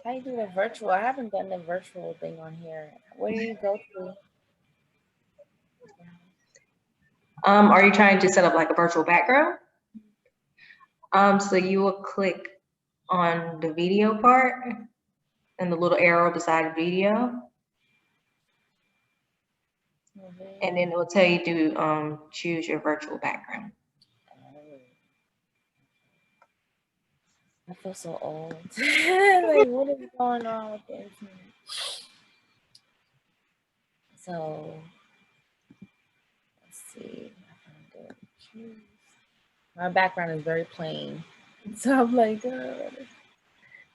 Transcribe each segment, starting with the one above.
How you do the virtual? I haven't done the virtual thing on here. Where do you go to? Are you trying to set up like a virtual background? So you will click on the video part and the little arrow beside the video. And then it will tell you to choose your virtual background. I feel so old. Like, what is going on with the internet? So, let's see. My background is very plain. So I'm like, I'm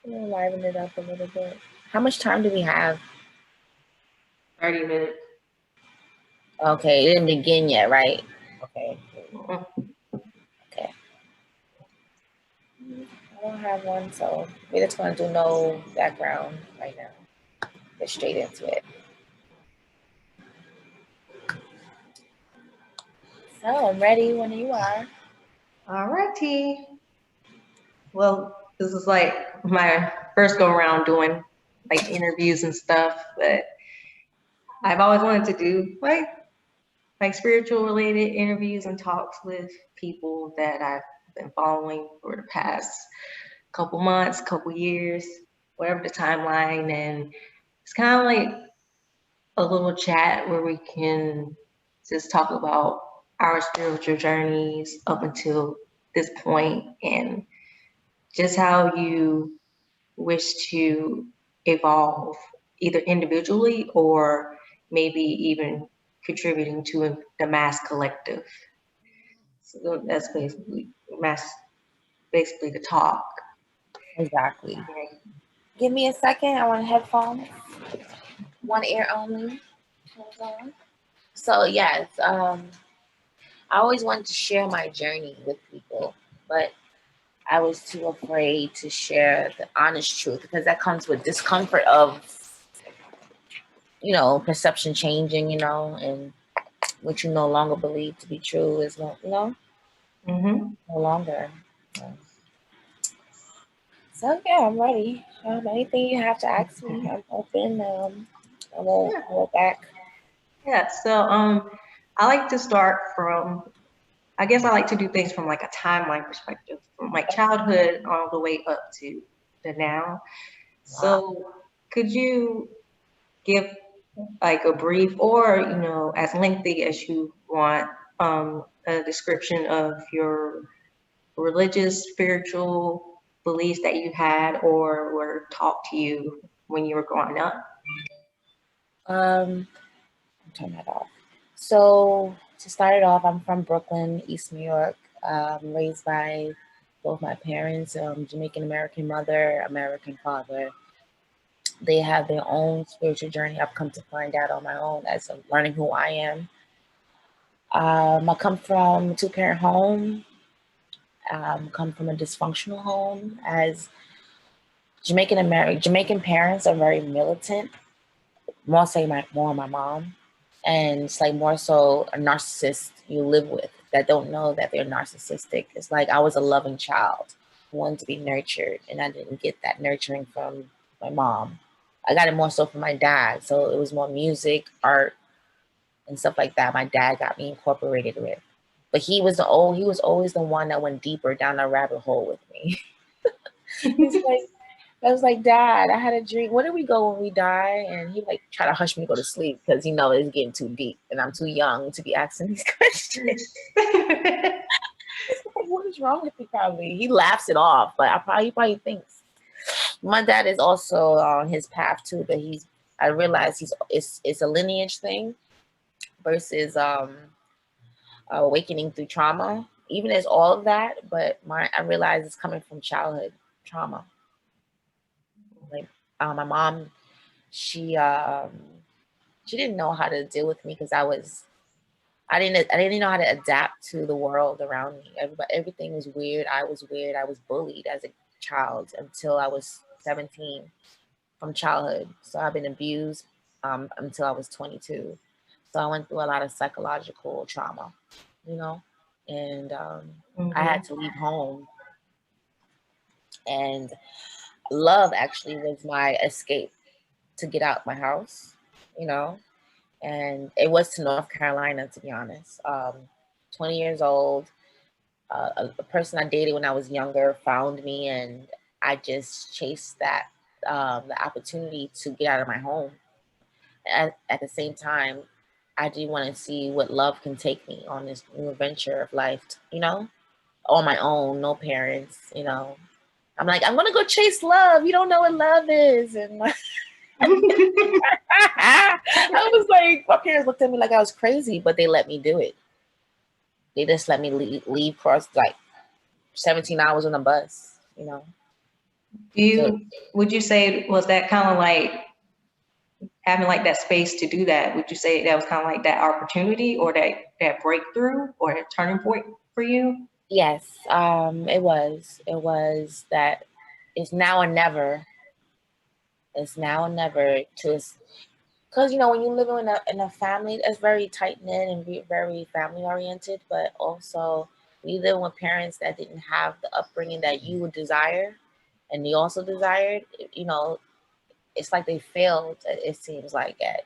gonna liven it up a little bit. How much time do we have? 30 minutes. Okay, it didn't begin yet, right? Okay. Okay. I don't have one, so we're just gonna do no background right now. Get straight into it. So I'm ready when you are. Alrighty. Well, this is like my first go around doing like interviews and stuff, but I've always wanted to do like spiritual related interviews and talks with people that I've been following for the past couple months, couple years, whatever the timeline. And it's kind of like a little chat where we can just talk about our spiritual journeys up until this point and just how you wish to evolve either individually or maybe even contributing to the mass collective. So that's basically the talk. Exactly. Give me a second. I want headphones. One ear only. Hold on. So yes, I always wanted to share my journey with people, but I was too afraid to share the honest truth because that comes with discomfort of, perception changing, and what you no longer believe to be true is no, no longer. So yeah, I'm ready. Anything you have to ask me, I'm open. I won't hold back. Yeah. So I like to start from. I guess I like to do things from like a timeline perspective, from like childhood all the way up to the now. So could you give like a brief or, as lengthy as you want, a description of your religious, spiritual beliefs that you had or were taught to you when you were growing up? Turn that off. So to start it off, I'm from Brooklyn, East New York. Raised by both my parents, Jamaican American mother, American father. They have their own spiritual journey. I've come to find out on my own as I'm learning who I am. I come from a two-parent home. Come from a dysfunctional home. As Jamaican parents are very militant. More my mom, and it's like more so a narcissist you live with that don't know that they're narcissistic. It's like I was a loving child who wanted to be nurtured, and I didn't get that nurturing from my mom. I got it more so from my dad. So it was more music, art, and stuff like that. My dad got me incorporated with, but he was always the one that went deeper down the rabbit hole with me. I was like, Dad, I had a dream. Where do we go when we die? And he like try to hush me to go to sleep because it's getting too deep and I'm too young to be asking these questions. Like, what is wrong with me? Probably he laughs it off, but he probably thinks my dad is also on his path too. But I realize it's a lineage thing versus awakening through trauma. Even as all of that, but I realize it's coming from childhood trauma. Like my mom, she didn't know how to deal with me because I didn't know how to adapt to the world around me. Everything was weird. I was weird. I was bullied as a child until I was 17 from childhood. So I've been abused until I was 22. So I went through a lot of psychological trauma, and I had to leave home. And love actually was my escape to get out my house, you know, and it was to North Carolina, to be honest. 20 years old, a person I dated when I was younger found me, and I just chased that the opportunity to get out of my home. At the same time, I do want to see what love can take me on this new adventure of life, you know, on my own, no parents, you know. I'm like, I'm gonna go chase love. You don't know what love is, and like, I was like, my parents looked at me like I was crazy, but they let me do it. They just let me leave cross like 17 hours on the bus, you know. So Would you say was that kind of like having like that space to do that? Would you say that was kind of like that opportunity or that breakthrough or a turning point for you? yes, it was. It was that it's now or never. It's now or never to, because you know when you live in a family that's very tight knit and very family oriented, but also we live with parents that didn't have the upbringing that you would desire, and they also desired. You know, it's like they failed. It seems like at,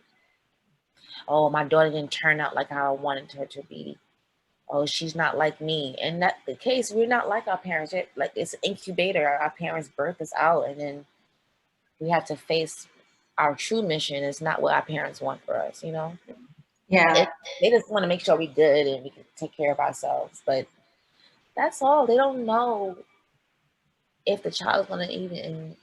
oh, my daughter didn't turn out like how I wanted her to be. Oh, she's not like me. And that's the case. We're not like our parents. Like it's an incubator. Our parents birth us out, and then we have to face our true mission. Is not what our parents want for us, you know. Yeah. It, they just want to make sure we're good and we can take care of ourselves. But that's all. They don't know if the child's going to even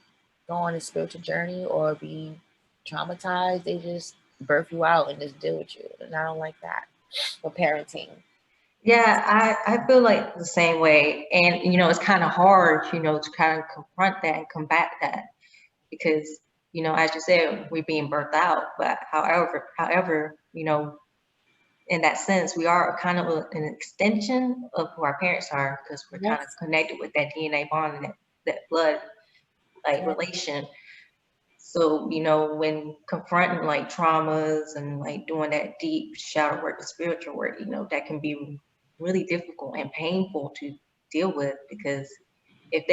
go on a spiritual journey or be traumatized. They just birth you out and just deal with you. And I don't like that for parenting. Yeah, I feel like the same way. And, it's kind of hard, to kind of confront that and combat that because, as you said, we're being birthed out. But however, in that sense, we are kind of an extension of who our parents are because we're kind of Yes. connected with that DNA bond and that blood like Yes. relation. So, when confronting like traumas and like doing that deep shadow work, the spiritual work, that can be really difficult and painful to deal with because if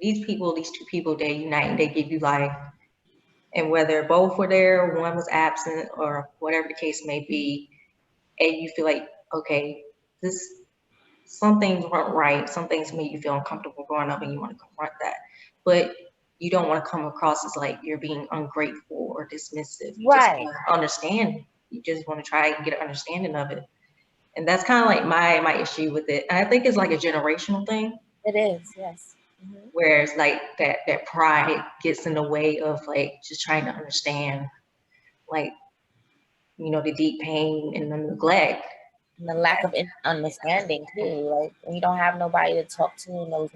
these two people, they unite and they give you life, and whether both were there, one was absent, or whatever the case may be, and you feel like, okay, this some things weren't right, some things made you feel uncomfortable growing up, and you want to confront that, but you don't want to come across as like you're being ungrateful or dismissive. You just Right. want to understand. You just want to try and get an understanding of it, and that's kind of like my issue with it. And I think it's like a generational thing, It is. Yes. where it's like that pride gets in the way of like just trying to understand, like the deep pain and the neglect. And the lack of understanding too. Like when you don't have nobody to talk to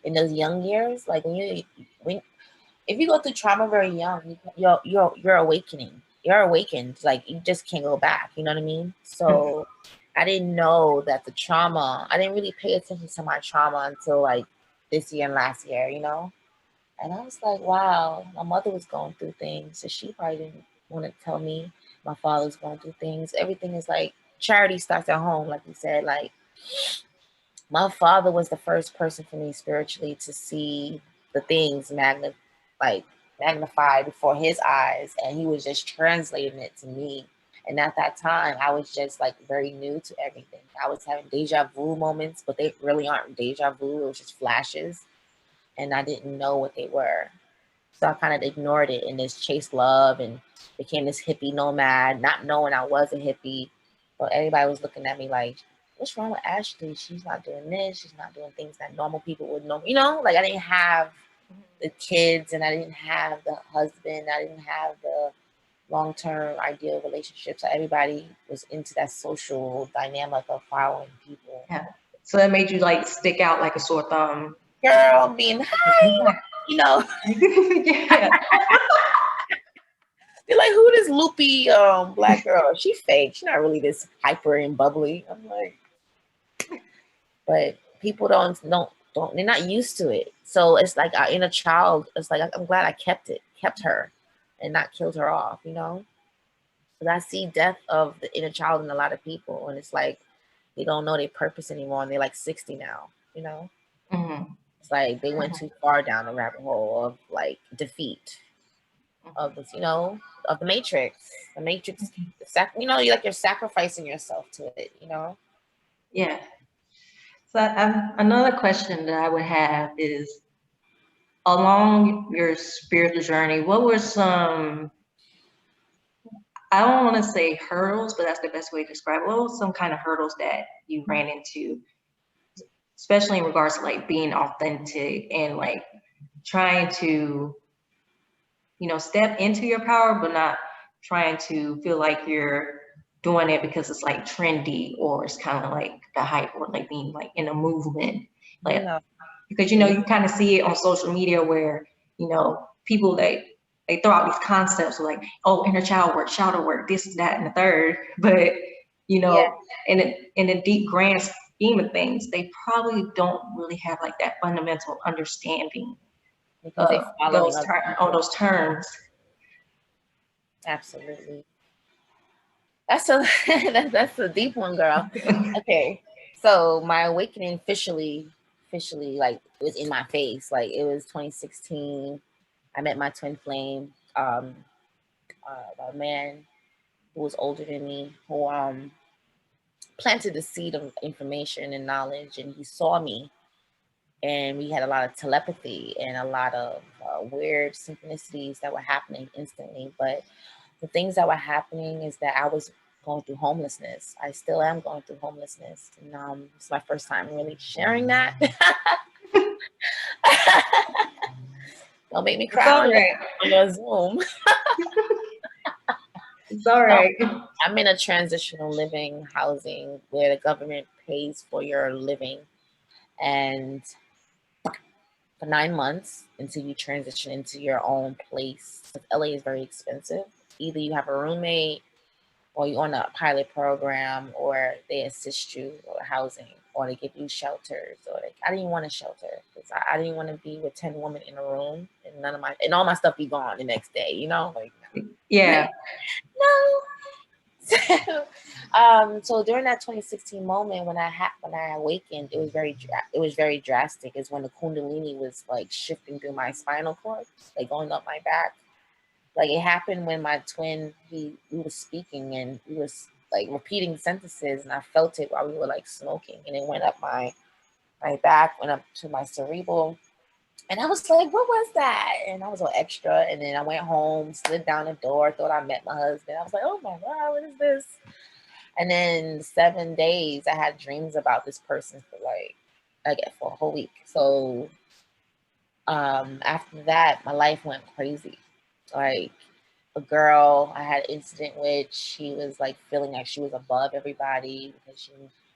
in those young years, like when if you go through trauma very young, you're awakening. You're awakened. Like you just can't go back. You know what I mean? So I didn't know that the trauma. I didn't really pay attention to my trauma until like this year and last year. You know, and I was like, wow, my mother was going through things, so she probably didn't want to tell me. My father's going through things. Everything is like charity starts at home, like you said. Like my father was the first person for me spiritually to see the things like magnified before his eyes, and he was just translating it to me. And at that time, I was just like very new to everything. I was having deja vu moments, but they really aren't deja vu. It was just flashes, and I didn't know what they were. So I kind of ignored it and just chased love and became this hippie nomad, not knowing I was a hippie. But everybody was looking at me like, what's wrong with Ashlee? She's not doing this. She's not doing things that normal people would know. You know, like I didn't have the kids and I didn't have the husband. I didn't have the long-term ideal relationship. So everybody was into that social dynamic of following people. Yeah. So that made you like stick out like a sore thumb. Girl being, hi, you know. Yeah. They're like, who this loopy black girl? She fake. She's not really this hyper and bubbly. I'm like, but people don't they're not used to it. So it's like our inner child. It's like I'm glad I kept her, and not killed her off. You know, because I see death of the inner child in a lot of people, and it's like they don't know their purpose anymore, and they're like 60 now. You know. Mm-hmm. It's like they went too far down the rabbit hole of like defeat of this, of the Matrix. The Matrix, you're sacrificing yourself to it, Yeah. So another question that I would have is, along your spiritual journey, what were some, I don't want to say hurdles, but that's the best way to describe it. What were some kind of hurdles that you ran into, especially in regards to like being authentic and like trying to, step into your power, but not trying to feel like you're doing it because it's like trendy or it's kind of like the hype or like being like in a movement. Like, because you kind of see it on social media where people they throw out these concepts like, oh, inner child work, shadow work, this, that, and the third, but in the deep grand scheme of things, they probably don't really have like that fundamental understanding because they those terms. Absolutely. That's a deep one, girl. Okay. So my awakening officially like was in my face. Like it was 2016. I met my twin flame, a man who was older than me, who planted the seed of information and knowledge, and he saw me, and we had a lot of telepathy and a lot of weird synchronicities that were happening instantly. But the things that were happening is that I was going through homelessness. I still am going through homelessness. And it's my first time really sharing that. Don't make me cry on your Zoom. It's all right. I'm in a transitional living housing where the government pays for your living. And for 9 months until you transition into your own place. LA is very expensive. Either you have a roommate or you're on a pilot program, or they assist you with housing, or they give you shelters, or I didn't want a shelter because I didn't want to be with 10 women in a room and all my stuff be gone the next day, like yeah. No. So during that 2016 moment when I awakened, it was very drastic. It's when the Kundalini was like shifting through my spinal cord, like going up my back. Like it happened when my twin, we was speaking and we was like repeating sentences, and I felt it while we were like smoking, and it went up my back, went up to my cerebral, and I was like, what was that? And I was all extra, and then I went home, slid down the door, thought I met my husband. I was like, oh my God, what is this? And then 7 days, I had dreams about this person for a whole week. So after that, my life went crazy. Like a girl I had an incident with, she was like feeling like she was above everybody because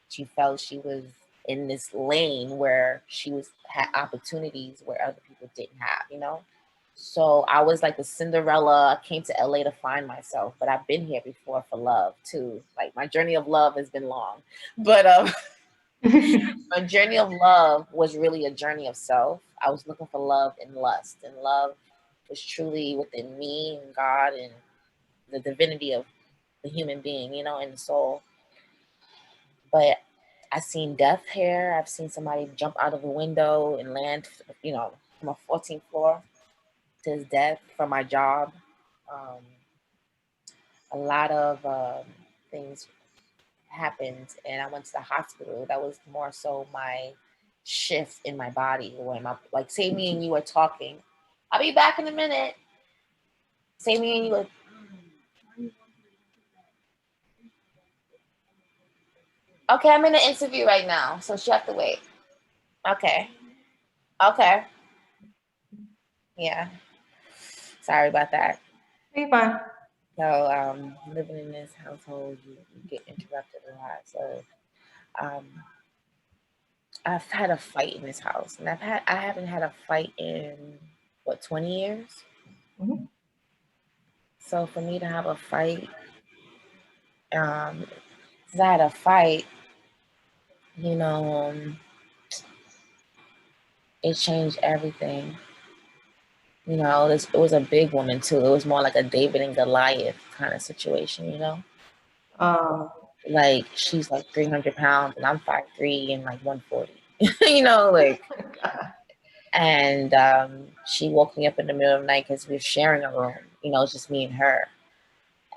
she felt she was in this lane where she had opportunities where other people didn't have, So I was like the Cinderella. I came to LA to find myself, but I've been here before for love too. Like my journey of love has been long, but my journey of love was really a journey of self. I was looking for love and lust, and love was truly within me and God and the divinity of the human being, and the soul. But I've seen death here. I've seen somebody jump out of a window and land, from a 14th floor to his death for my job. A lot of things happened, and I went to the hospital. That was more so my shift in my body. When say me and you were talking, I'll be back in a minute. Say me and you were. Okay, I'm in an interview right now, so she have to wait. Okay. Yeah. Sorry about that. Hey, fine. So, living in this household, you get interrupted a lot. So, I've had a fight in this house, and I haven't had a fight in 20 years. Mm-hmm. So for me to have a fight, since I had a fight, it changed everything. It was a big woman too. It was more like a David and Goliath kind of situation, Like she's like 300 pounds and I'm 5'3" and like 140. Like And she woke me up in the middle of the night because we were sharing a room. You know, it's just me and her.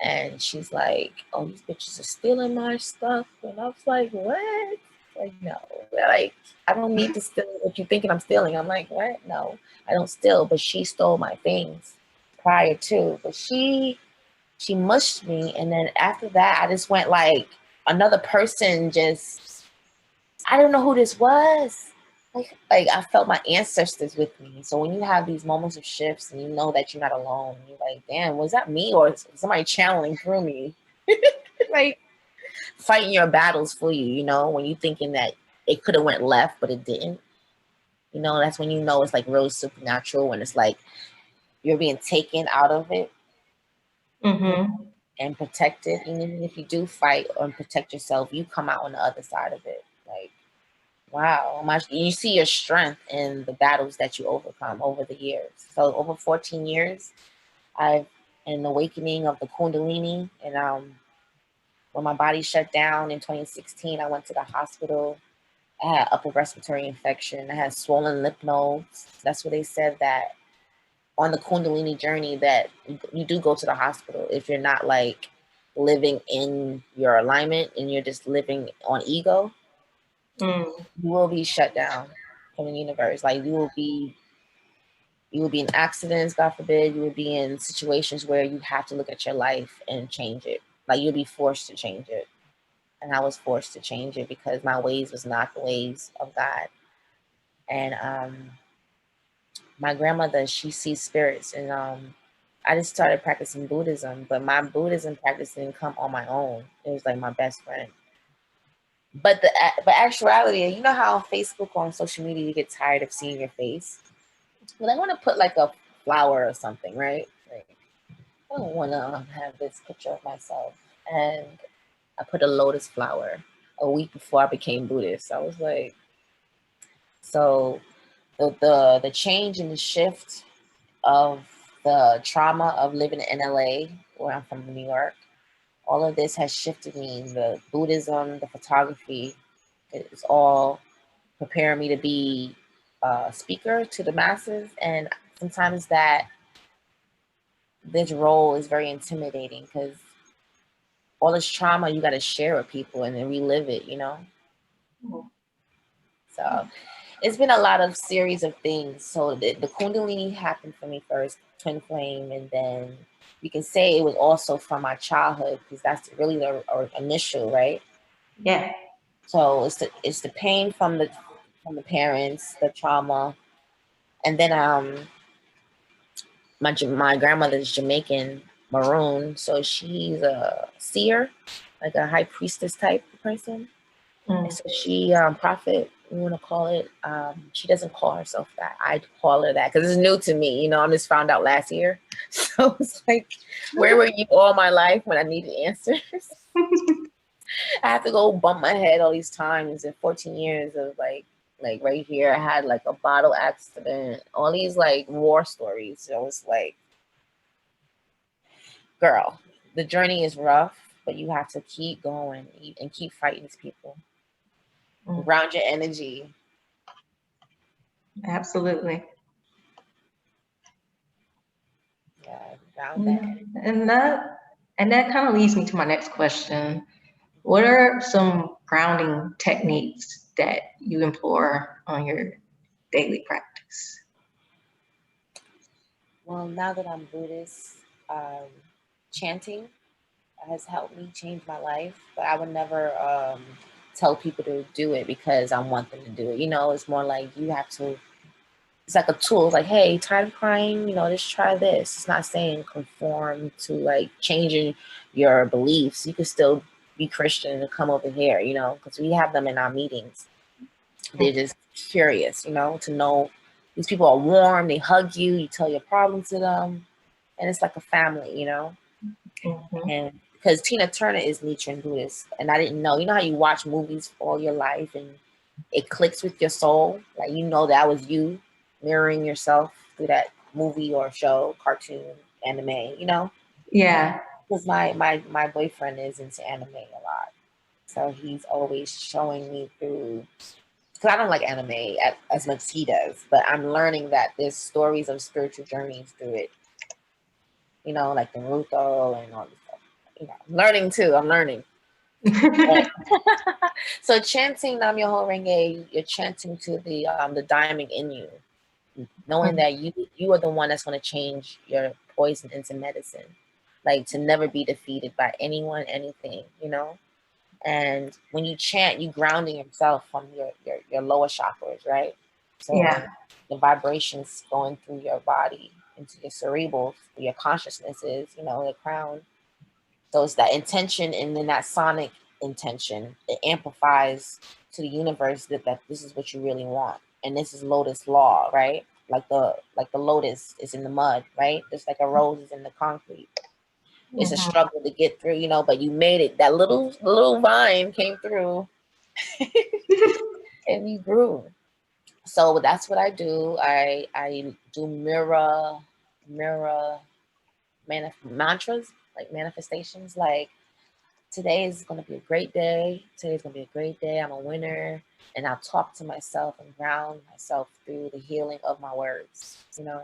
And she's like, "Oh, these bitches are stealing my stuff." And I was like, "What?" Like, no. Like, I don't need to steal what you thinking I'm stealing. I'm like, what? No, I don't steal. But she stole my things prior to. But she mushed me. And then after that, I just went like another person just, I don't know who this was. Like I felt my ancestors with me. So when you have these moments of shifts and you know that you're not alone, you're like, damn, was that me or somebody channeling through me? Like fighting your battles for you, you know, when you thinking that it could have went left, but it didn't. You know, that's when you know it's like really supernatural, when it's like you're being taken out of it and protected. And even if you do fight or protect yourself, you come out on the other side of it. Like, wow, you see your strength in the battles that you overcome over the years. So over 14 years, I've an awakening of the Kundalini. And when my body shut down in 2016, I went to the hospital. I had upper respiratory infection. I had swollen lymph nodes. That's what they said, that on the Kundalini journey that you do go to the hospital if you're not like living in your alignment and you're just living on ego. You will be shut down from the universe. Like you will be in accidents, God forbid. You will be in situations where you have to look at your life and change it. Like you'll be forced to change it. And I was forced to change it because my ways was not the ways of God. And my grandmother, she sees spirits, and I just started practicing Buddhism, but my Buddhism practice didn't come on my own. It was like my best friend. But actuality, you know how on Facebook or on social media you get tired of seeing your face? Well, I want to put like a flower or something, right? Like, I don't want to have this picture of myself. And I put a lotus flower a week before I became Buddhist. I was like, so the change and the shift of the trauma of living in LA, where I'm from, New York, all of this has shifted me. The Buddhism, the photography, it's all preparing me to be a speaker to the masses. And sometimes this role is very intimidating because all this trauma you got to share with people and then relive it, you know? So it's been a lot of series of things. So the Kundalini happened for me first, twin flame, and then you can say it was also from my childhood because that's really the initial, right? Yeah. So it's the pain from the parents, the trauma, and then my grandmother's Jamaican maroon, so she's a seer, like a high priestess type person. And so she, prophet, you want to call it. She doesn't call herself that. I call her that because it's new to me. You know, I just found out last year. So it's like, where were you all my life when I needed answers? I have to go bump my head all these times in 14 years of like right here, I had like a bottle accident, all these like war stories. So it's like, girl, the journey is rough, but you have to keep going and keep fighting these people. Ground your energy. Absolutely. Yeah, ground that. And that kind of leads me to my next question. What are some grounding techniques that you employ on your daily practice? Well, now that I'm Buddhist, chanting has helped me change my life, but I would never tell people to do it because I want them to do it. You know, it's more like you have to, it's like a tool. It's like, hey, tired of crying, you know, just try this. It's not saying conform to like changing your beliefs. You can still be Christian and come over here, you know, because we have them in our meetings. They're just curious, you know, to know these people are warm, they hug you, you tell your problems to them, and it's like a family, you know. And because Tina Turner is Nichiren Buddhist, and I didn't know, you know how you watch movies all your life and it clicks with your soul, like you know that was you mirroring yourself through that movie or show, cartoon, anime, you know. Yeah. Because my boyfriend is into anime a lot, so he's always showing me through because I don't like anime as much as he does, but I'm learning that there's stories of spiritual journeys through it. You know, like Naruto and all this stuff. You know, I'm learning too. I'm learning. So chanting Nam Myoho Renge, you're chanting to the diamond in you, knowing that you are the one that's going to change your poison into medicine, like to never be defeated by anyone, anything, you know. And when you chant, you grounding yourself from your lower chakras, right? So Yeah. the vibrations going through your body into your cerebrals, your consciousnesses, you know, the crown. So it's that intention, and then that sonic intention, it amplifies to the universe that this is what you really want. And this is Lotus law, right? Like the lotus is in the mud, right? Just like a rose is in the concrete. It's a struggle to get through, you know, but you made it. That little vine came through and you grew. So that's what I do. I do mirror mantras, like manifestations, like today is going to be a great day. Today's going to be a great day. I'm a winner. And I'll talk to myself and ground myself through the healing of my words. You know,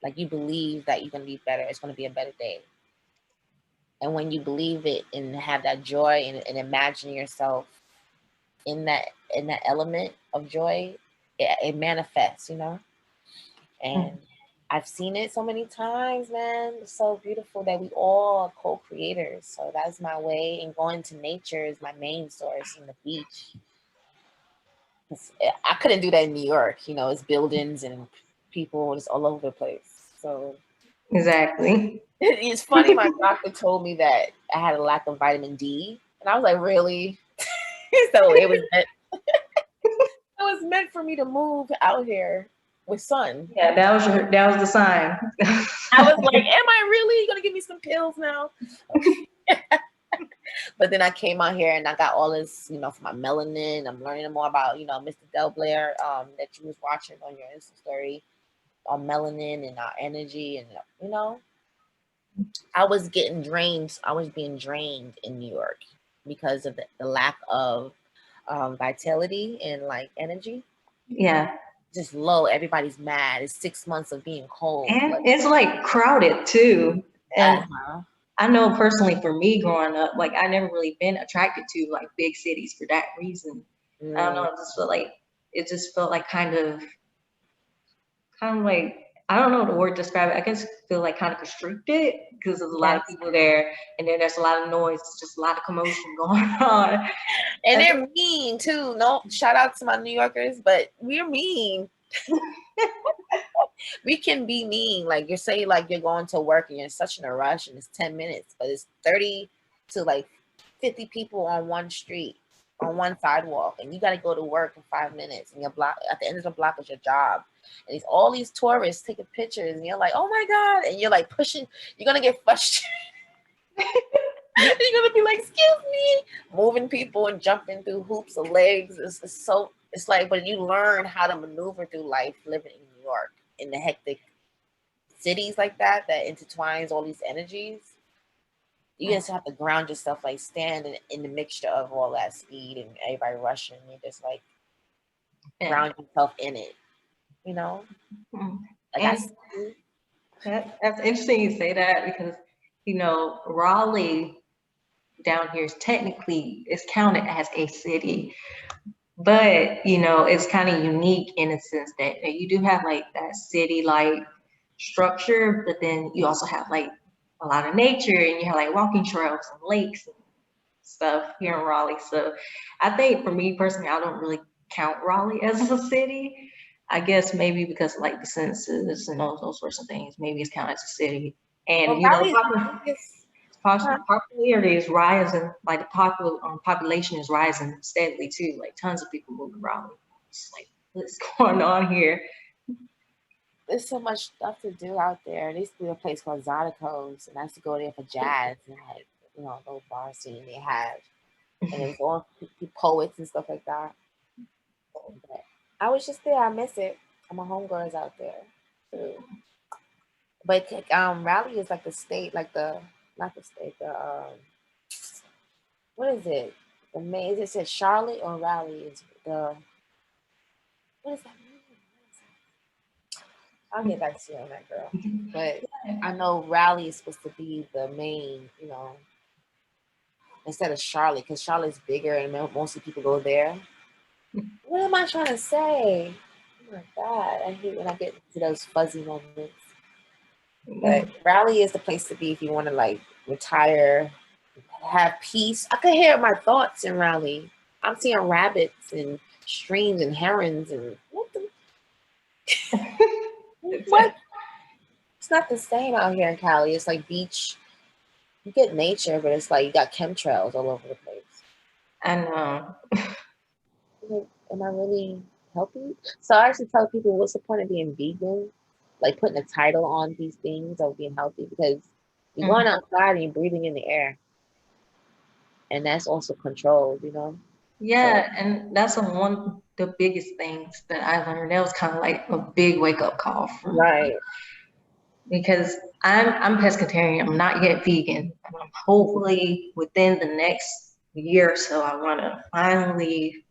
like you believe that you're going to be better. It's going to be a better day. And when you believe it and have that joy and imagine yourself in that element of joy, it manifests, you know. And I've seen it so many times, man. It's so beautiful that we all are co-creators. So that's my way. And going to nature is my main source, in the beach. I couldn't do that in New York. You know, it's buildings and people just all over the place. So Exactly. it's funny. My doctor told me that I had a lack of vitamin D, and I was like, really? So it was meant for me to move out here with sun. Yeah, that was the sign. I was like, am I really gonna give me some pills now? But then I came out here and I got all this, you know, for my melanin. I'm learning more about, you know, Mr. Del Blair, that you was watching on your Insta story on melanin and our energy. And, you know, I was getting drained. I was being drained in New York because of the lack of vitality and like energy. Yeah. Just low. Everybody's mad. It's 6 months of being cold. And Like, it's like crowded too. And uh-huh. I know personally for me growing up, like I never really been attracted to like big cities for that reason. I don't know, it just felt like kind of like I don't know the word to describe it. I guess feel like kind of constricted because there's a lot of Yes. people there, and then there's a lot of noise, just a lot of commotion going on. And they're mean too. No, shout out to my New Yorkers, but we're mean. We can be mean. Like you say, like you're going to work and you're such in a rush and it's 10 minutes, but it's 30 to like 50 people on one street, on one sidewalk, and you got to go to work in 5 minutes, and your block at the end of the block is your job. And all these tourists taking pictures, and you're like, oh my God. And you're like pushing, you're going to get frustrated. You're gonna be like, excuse me, moving people and jumping through hoops of legs. It's like, but you learn how to maneuver through life living in New York in the hectic cities like that intertwines all these energies. You just have to ground yourself, like stand in the mixture of all that speed and everybody rushing. You just like ground yourself in it, you know? Like that's interesting you say that because Raleigh down here is technically is counted as a city, but it's kind of unique in a sense that you do have like that city like structure, but then you also have like a lot of nature and you have like walking trails and lakes and stuff here in Raleigh. So I think for me personally, I don't really count Raleigh as a city. I guess maybe because like the census and those sorts of things, maybe it's counted as a city. And popularity is rising, like the population is rising steadily too. Like tons of people moving around. It's like, what's going on here? There's so much stuff to do out there. There used to be a place called Zydeco's, and I used to go there for jazz and like, those bar scene they had. And it was all poets and stuff like that. But I was just there. I miss it. My homegirls out there too. But Raleigh is like the state, like not the state, what is it? The main, is it Charlotte or Raleigh is the What does that mean? I'll get back to you on that, girl. But I know Raleigh is supposed to be the main, you know, instead of Charlotte, because Charlotte's bigger and mostly people go there. What am I trying to say? Oh my God, I hate when I get to those fuzzy moments. But Raleigh is the place to be if you want to like retire, have peace. I could hear my thoughts in Raleigh. I'm seeing rabbits and streams and herons and what the what? It's not the same out here in Cali. It's like beach. You get nature, but it's like you got chemtrails all over the place. I know. Like, am I really healthy? So I actually tell people, what's the point of being vegan? Like putting a title on these things of being healthy, because you're going outside and you're breathing in the air, and that's also controlled, you know. Yeah, and that's the biggest things that I learned. That was kind of like a big wake up call for me. Right. Because I'm pescatarian. I'm not yet vegan. And I'm hopefully within the next year or so I want to finally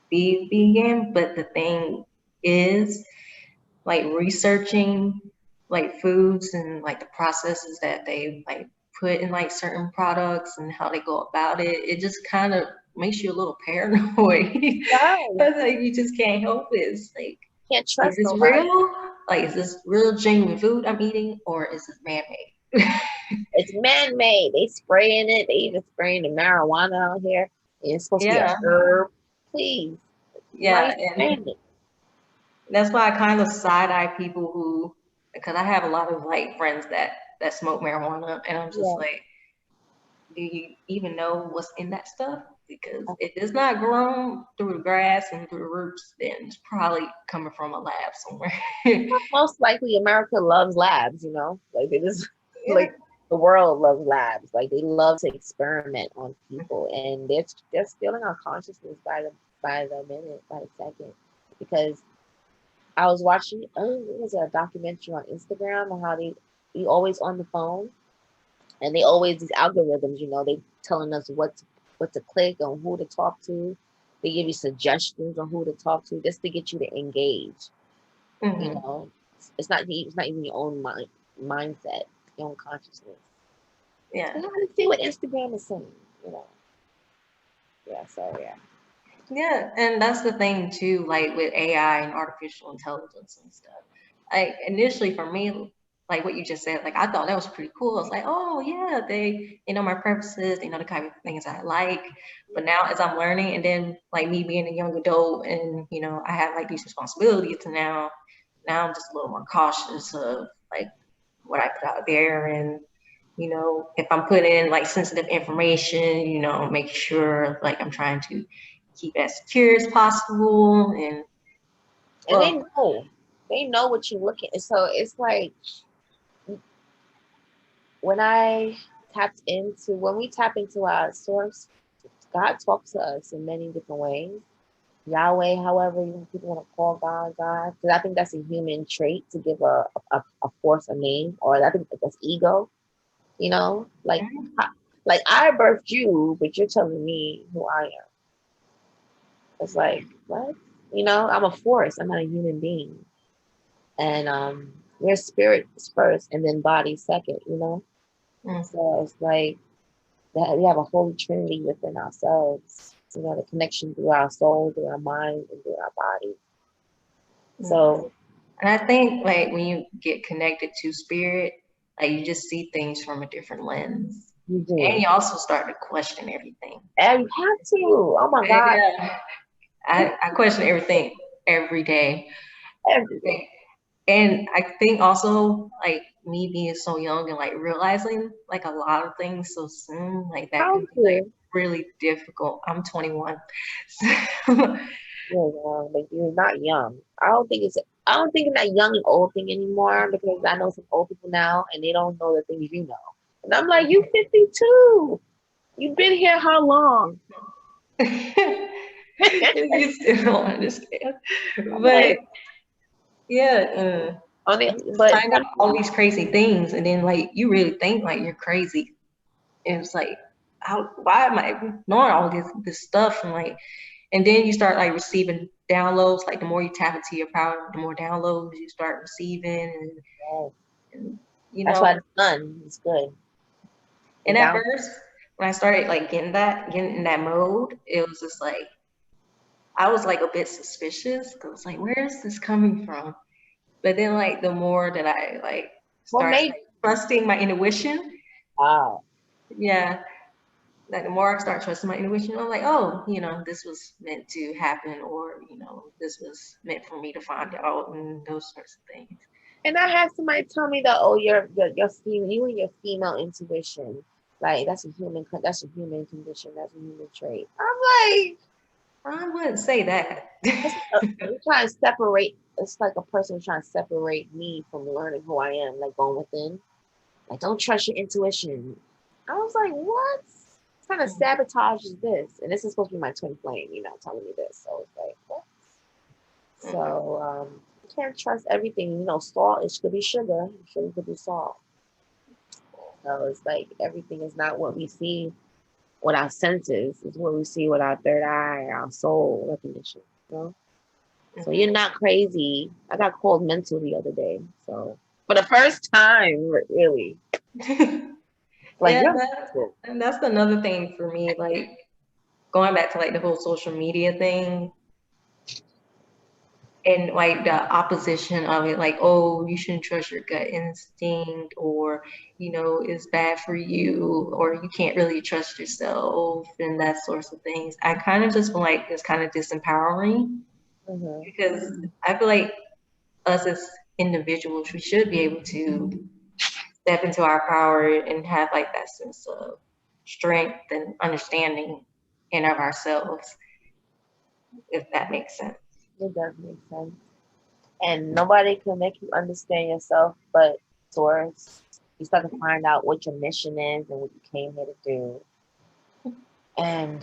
be vegan. But the thing is, like researching like foods and like the processes that they like put in like certain products and how they go about it, it just kind of makes you a little paranoid. Right. Because like you just can't help it. It's like, Can't is trust this nobody. real? Like, is this real genuine food I'm eating, or is it man-made? It's man-made. They spraying it. They even spraying the marijuana out here. And it's supposed to be a Yeah, herb. Please. yeah, Why and it? that's why I kind of side-eye people who, because I have a lot of like friends that smoke marijuana, and I'm just Yeah. like, do you even know what's in that stuff? Because if it's not grown through the grass and through the roots, then it's probably coming from a lab somewhere. Most likely America loves labs, you know? Like they just Yeah. like the world loves labs. Like they love to experiment on people, and they're stealing our consciousness by the minute, by the second. Because I was watching it was a documentary on Instagram on how they always on the phone, and they always these algorithms, you know, they telling us what to click on, who to talk to. They give you suggestions on who to talk to just to get you to engage. Mm-hmm. You know, it's not even your own mindset, your own consciousness. Yeah. So you want to see what Instagram is saying, you know. Yeah, so yeah. Yeah, and that's the thing too, like with AI and artificial intelligence and stuff. Like initially for me, like what you just said, like I thought that was pretty cool. I was like, oh yeah, they know my preferences, they know the kind of things I like. But now as I'm learning, and then like me being a young adult, and I have like these responsibilities, and now I'm just a little more cautious of like what I put out there, and if I'm putting in like sensitive information, make sure like I'm trying to keep it as secure as possible. And they know what you're looking at. So it's like when we tap into our source, God talks to us in many different ways. Yahweh, however people want to call God, because I think that's a human trait to give a force a name, or I think that's ego. You know, like I birthed you, but you're telling me who I am. It's like, what? I'm a force. I'm not a human being. And we're spirits first and then body second, So it's like that we have a holy trinity within ourselves, the connection through our soul, through our mind, and through our body. So, and I think like when you get connected to spirit, like you just see things from a different lens. You do. And you also start to question everything. And you have to. Oh my God. Yeah. I question everything every day. Every day. And I think also like me being so young and like realizing like a lot of things so soon, like that can be like really difficult. I'm 21. You're young, but you're not young. I don't think it's that young and old thing anymore, because I know some old people now and they don't know the things you know. And I'm like, you 52. You've been here how long? You still don't understand. But yeah, but find out all these crazy things, and then like you really think like you're crazy. And it's like, why am I ignoring all this stuff? And like And then you start like receiving downloads. Like the more you tap into your power, the more downloads you start receiving, and you That's know. why the sun is good. And at first, when I started like getting in that mode, it was just like I was like a bit suspicious because it's like, where is this coming from? But then like the more that I like start trusting my intuition, wow. Yeah. Like the more I start trusting my intuition, I'm like, oh, you know, this was meant to happen, or you know, this was meant for me to find out, and those sorts of things. And I had somebody tell me that, oh, your female, you and your female intuition, like that's a human condition, that's a human trait. I'm like, I wouldn't say that. I'm trying to separate. It's like a person trying to separate me from learning who I am, like going within. Like, don't trust your intuition. I was like, what? What kind of sabotage is this? And this is supposed to be my twin flame, you know, telling me this. So it's like, what? So you can't trust everything. You know, salt, it could be sugar. Sugar could be salt. So it's like everything is not what we see with our senses. It's what we see with our third eye, our soul recognition. You know? So you're not crazy. I got called mental the other day. So for the first time, really. Like, yeah, and that's another thing for me. Like going back to like the whole social media thing, and like the opposition of it, like, oh, you shouldn't trust your gut instinct, or you know, it's bad for you, or you can't really trust yourself, and that sorts of things. I kind of just feel like it's kind of disempowering because I feel like us as individuals, we should be able to step into our power and have like that sense of strength and understanding in of ourselves, if that makes sense. It does make sense. And nobody can make you understand yourself but Source. You start to find out what your mission is and what you came here to do. And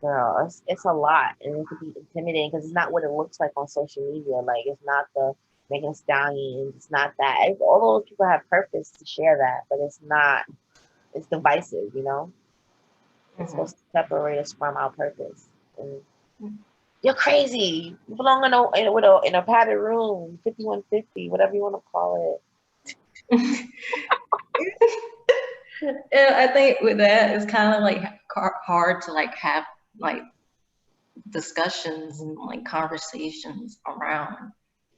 girl, it's a lot, and it could be intimidating because it's not what it looks like on social media. Like it's not the Megan Stallions. It's not that. All those people have purpose to share that, but it's not. It's divisive, you know. It's supposed to separate us from our purpose. And you're crazy. You belong in a padded room, 5150, whatever you want to call it. And I think with that, it's kind of like hard to like have like discussions and like conversations around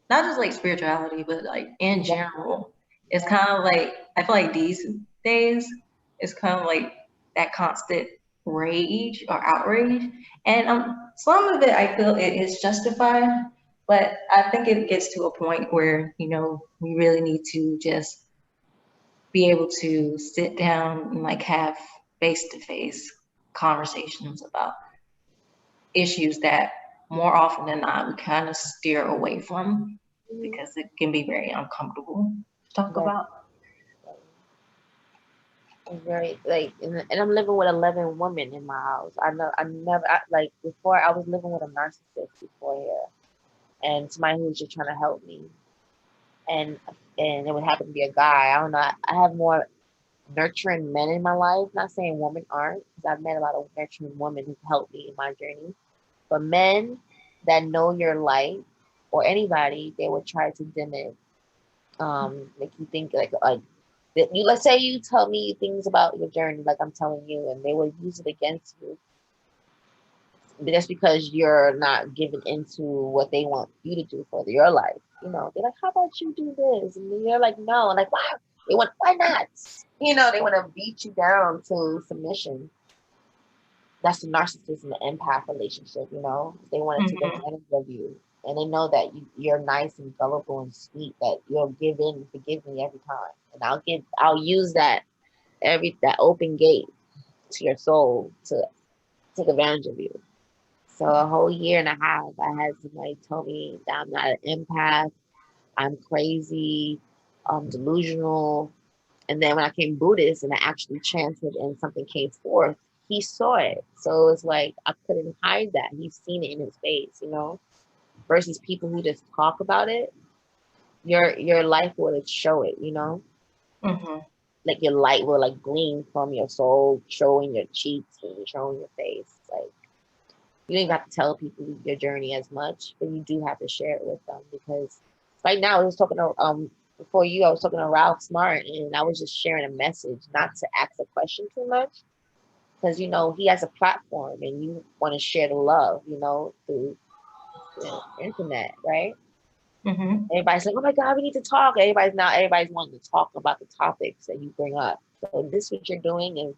not just like spirituality, but like in general. It's kind of like I feel like these days it's kind of like that constant rage or outrage, and some of it I feel it is justified, but I think it gets to a point where you know we really need to just be able to sit down and like have face-to-face conversations about issues that more often than not we kind of steer away from because it can be very uncomfortable to talk about. Very like, and I'm living with 11 women in my house. I never like before I was living with a narcissist before here, and somebody who was just trying to help me, and it would happen to be a guy. I don't know. I have more nurturing men in my life. Not saying women aren't, because I've met a lot of nurturing women who helped me in my journey. But men that know your light, or anybody, they would try to dim it, make you think like let's say you tell me things about your journey, like I'm telling you, and they will use it against you. Just because you're not giving into what they want you to do for your life. You know, they're like, how about you do this? And you're like, no. And like, why not? You know, they want to beat you down to submission. That's the narcissism, the empath relationship, you know? They want to take advantage of you. And they know that you're nice and gullible and sweet, that you'll give in and forgive me every time. And I'll use that open gate to your soul to take advantage of you. So a whole year and a half, I had somebody tell me that I'm not an empath, I'm crazy, I'm delusional. And then when I came Buddhist and I actually chanted and something came forth, he saw it. So it's like I couldn't hide that. He's seen it in his face, you know. Versus people who just talk about it, your life will show it, you know. Like your light will like gleam from your soul, showing your cheeks and showing your face, like. you ain't got to tell people your journey as much, but you do have to share it with them because right now I was talking to before you, I was talking to Ralph Smart and I was just sharing a message, not to ask a question too much. Because you know he has a platform and you want to share the love, you know, through the internet, right? Mm-hmm. Everybody's like, "Oh my God, we need to talk." Everybody's wanting to talk about the topics that you bring up. So this what you're doing is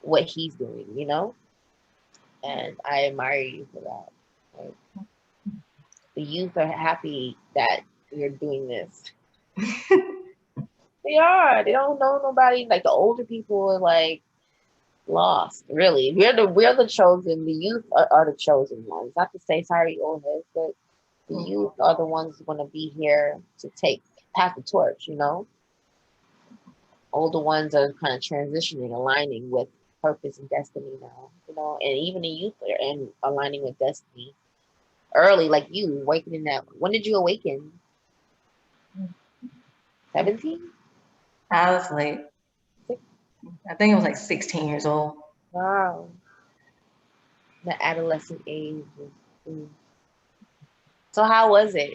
what he's doing, you know, and I admire you for that. Like, the youth are happy that you're doing this. They are. They don't know nobody. Like the older people are like lost. Really, we're the chosen. The youth are the chosen ones. Not to say sorry, old heads, but the youth are the ones who want to be here to pass the torch. You know, older ones are kind of transitioning, aligning with purpose and destiny now. You know, and even the youth are in aligning with destiny early, like you awakening that. When did you awaken? 17? I was like, I think it was like 16 years old. Wow, the adolescent age. Mm. So how was it?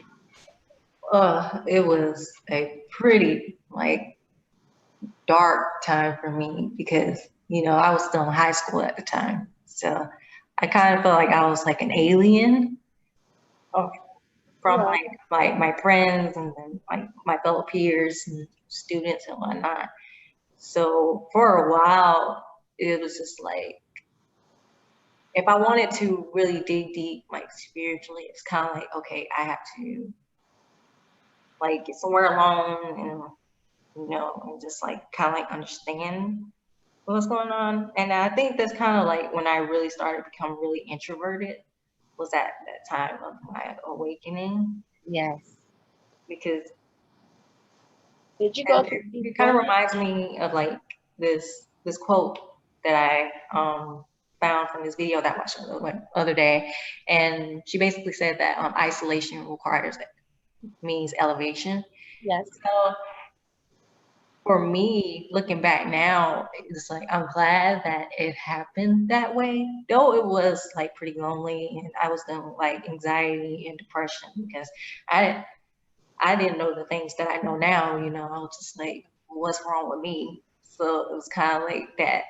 It was a pretty like dark time for me because, you know, I was still in high school at the time. So I kind of felt like I was like an alien uh, from Yeah. like my friends and then like my fellow peers and students and whatnot. So for a while, it was just like if I wanted to really dig deep, like spiritually, it's kind of like, okay, I have to like get somewhere alone and, you know, and just like kind of like understand what's going on. And I think that's kind of like when I really started to become really introverted was at that time of my awakening Yes. because Did you go and through it kind of before? reminds me of like this quote that I found from this video that I watched the other day, and she basically said that isolation requires means elevation. Yes. So for me, looking back now, it's like I'm glad that it happened that way. Though it was like pretty lonely, and I was in like anxiety and depression because I I didn't know the things that I know now. You know, I was just like, what's wrong with me? So it was kind of like that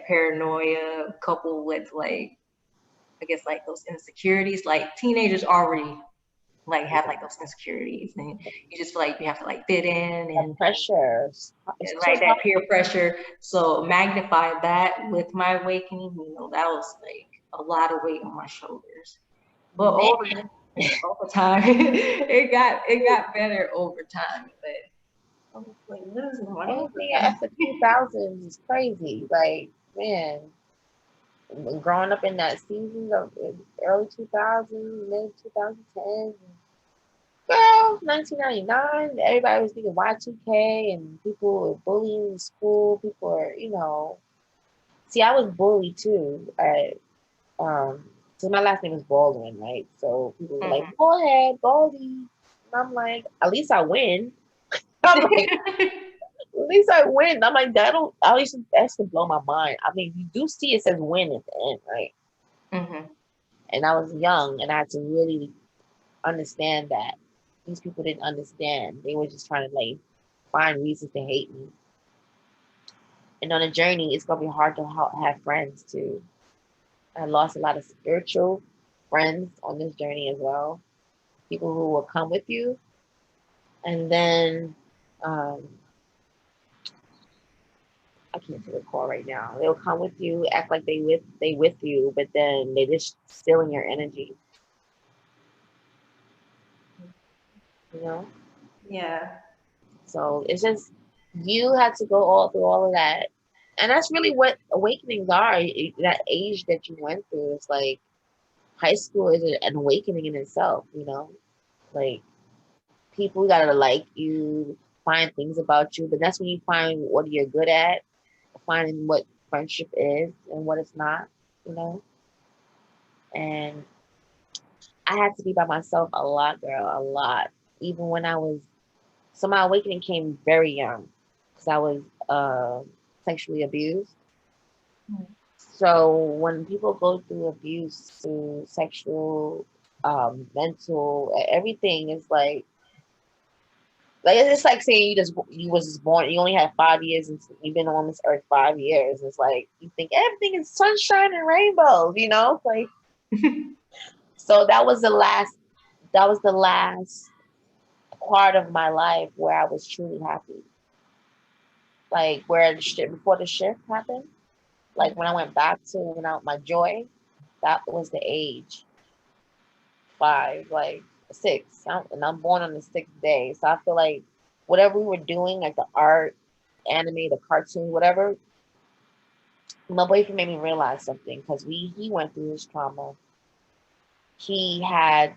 paranoia coupled with like I guess like those insecurities. Like teenagers already like have like those insecurities, and you just feel like you have to like fit in The and pressure. It's too like that hard. peer pressure. So magnify that with my awakening, you know, that was like a lot of weight on my shoulders. But Man, over time, it got better over time. But I was like, what is going on with anything me? after 2000s is crazy. Like, man, growing up in that season of early 2000s, mid 2010s, girl, 1999, everybody was thinking Y2K and people were bullying in school. People are, you know, see, I was bullied too. So my last name is Baldwin, right? So people were like, Mhm. "Go ahead, Baldy," and I'm like, "At least I win." I'm like, "At least I win." I'm like, "That don't." At least that's to blow my mind. I mean, you do see it says "win" at the end, right? Mhm. And I was young, and I had to really understand that these people didn't understand. They were just trying to like find reasons to hate me. And on a journey, it's gonna be hard to have friends too. I lost a lot of spiritual friends on this journey as well. People who will come with you, and then um, I can't recall right now. They'll come with you, act like they with you, but then they just stealing your energy. You know. Yeah. So it's just you had to go all through all of that, and that's really what awakenings are. That age that you went through, it's like high school is an awakening in itself. You know, like people gotta like you, find things about you, but that's when you find what you're good at, finding what friendship is and what it's not. You know, and I had to be by myself a lot, girl, a lot. Even when I was, so my awakening came very young because I was sexually abused. So when people go through abuse, through sexual, mental, everything is like it's like saying you was just born, you only had 5 years and you've been on this earth 5 years. It's like you think everything is sunshine and rainbows, you know? Like so that was the last part of my life where I was truly happy. Like where the shift before the shift happened, like when I went back to my joy, that was the age 5, like 6, and I'm born on the 6th day. So I feel like whatever we were doing, like the art, anime, the cartoon, whatever, my boyfriend made me realize something because he went through his trauma. He had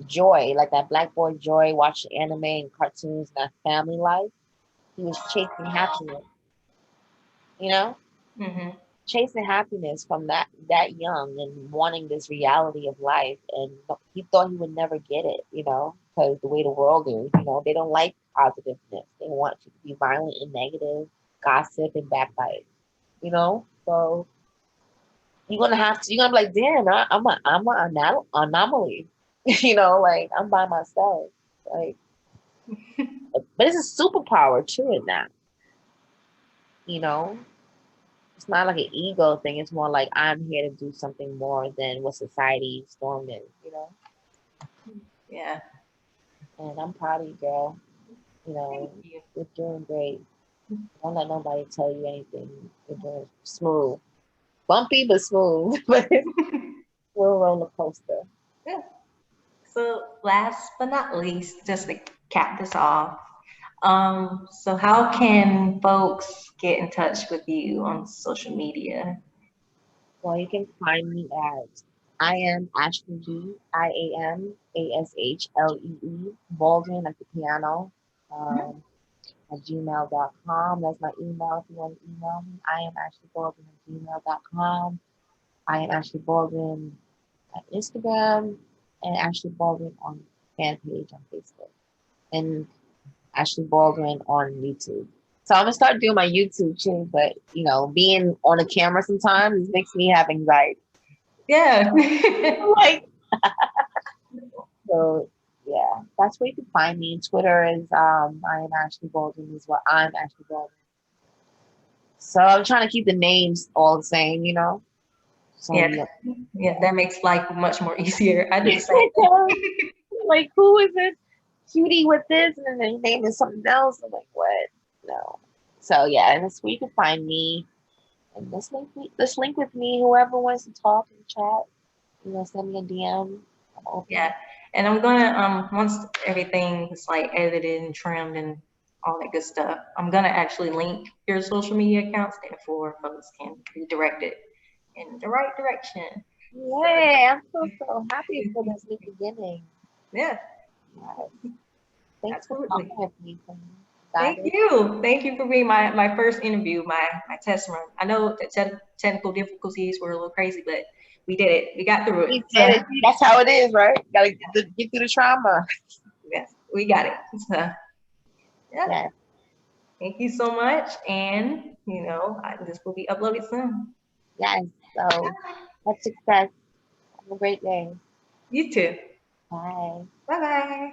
joy, like that black boy joy, watching anime and cartoons, and that family life. He was chasing happiness, you know, Mm-hmm. chasing happiness from that young and wanting this reality of life. And he thought he would never get it, you know, because the way the world is, you know, they don't like positiveness. They want you to be violent and negative, gossip and backbite, you know. So you're gonna be like, damn, I'm an anomaly, you know, like I'm by myself, like. But it's a superpower too in that, you know. It's not like an ego thing. It's more like I'm here to do something more than what society's norm is, you know. Yeah. And I'm proud of you, girl. You Thank know, you. you're doing great. Don't let nobody tell you anything. You're doing smooth, bumpy but smooth, but it's a little roller coaster. Yeah. So last but not least, just to cap this off, so how can folks get in touch with you on social media? Well, you can find me at I am @AshleyE, IAMASHLEE, Baldwin, like the piano, Mhm. um, at gmail.com. That's my email if you want to email me. I am Ashlee Baldwin at gmail.com. I am Ashlee Baldwin at Instagram and Ashlee Baldwin on fan page on Facebook and Ashlee Baldwin on YouTube. So I'm gonna start doing my YouTube too, but you know, being on the camera sometimes makes me have anxiety. Yeah. Like so yeah, that's where you can find me. Twitter is I am Ashlee Baldwin as well. I'm Ashlee Baldwin. So I'm trying to keep the names all the same, you know. So Yeah. yeah. Yeah, that makes life much more easier. I do the same thing. Like who is this cutie with this and then their name is something else? I'm like, what? No. So yeah, and that's where you can find me. And this link with me, whoever wants to talk and chat, you know, send me a DM. I'm open. Yeah. And I'm gonna once everything is like edited and trimmed and all that good stuff, I'm gonna actually link your social media accounts, therefore folks can be directed in the right direction. So Yay, I'm so happy for this new beginning. yeah, Yes. Thanks for absolutely. talking with me. Got Thank it. you. Thank you for being my first interview, my test run. I know that technical difficulties were a little crazy, but we did it. We got through it. We So did it. That's how it is, right? Gotta get through the trauma. yes, we got it. So yeah, Yeah. thank you so much. And this will be uploaded soon. Yes. So much success. Have a great day. You too. Bye. Bye bye.